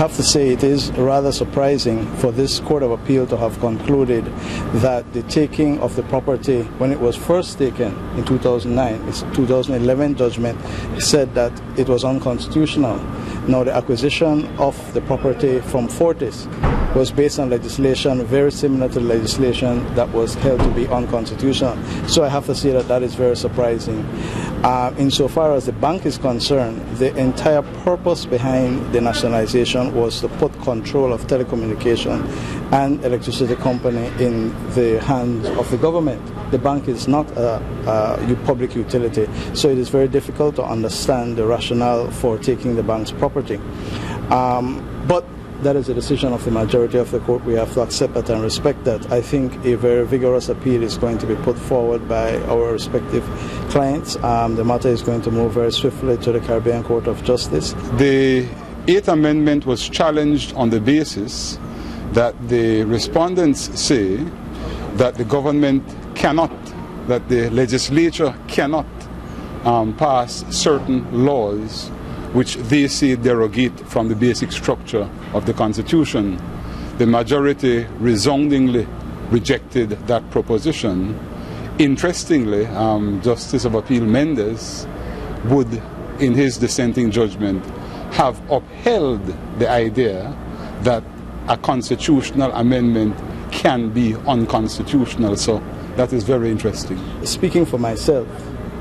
have to say it is rather surprising for this Court of Appeal to have concluded that the taking of the property when it was first taken in 2009, its 2011 judgment said that it was unconstitutional. Now the acquisition of the property from Fortis was based on legislation very similar to the legislation that was held to be unconstitutional. So I have to say that that is very surprising. Insofar as the bank is concerned, the entire purpose behind the nationalization was to put control of telecommunication and electricity company in the hands of the government. The bank is not a public utility, so it is very difficult to understand the rationale for taking the bank's property. But that is a decision of the majority of the court. We have to accept that and respect that. I think a very vigorous appeal is going to be put forward by our respective clients. The matter is going to move very swiftly to the Caribbean Court of Justice. The Eighth Amendment was challenged on the basis that the respondents say that the government cannot, that the legislature cannot pass certain laws which they say derogate from the basic structure of the Constitution. The majority resoundingly rejected that proposition. Interestingly, Justice of Appeal Mendes would, in his dissenting judgment, have upheld the idea that a constitutional amendment can be unconstitutional. So that is very interesting. Speaking for myself,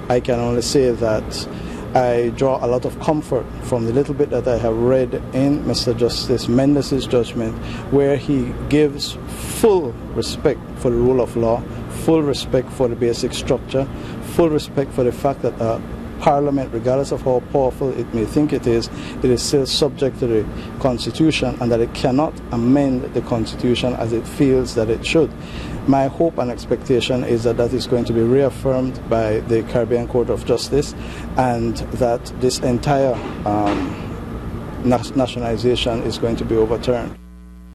I can only say that I draw a lot of comfort from the little bit that I have read in Mr. Justice Mendes' judgment, where he gives full respect for the rule of law, full respect for the basic structure, full respect for the fact that Parliament, regardless of how powerful it may think it is still subject to the Constitution, and that it cannot amend the Constitution as it feels that it should. My hope and expectation is that that is going to be reaffirmed by the Caribbean Court of Justice, and that this entire nationalization is going to be overturned.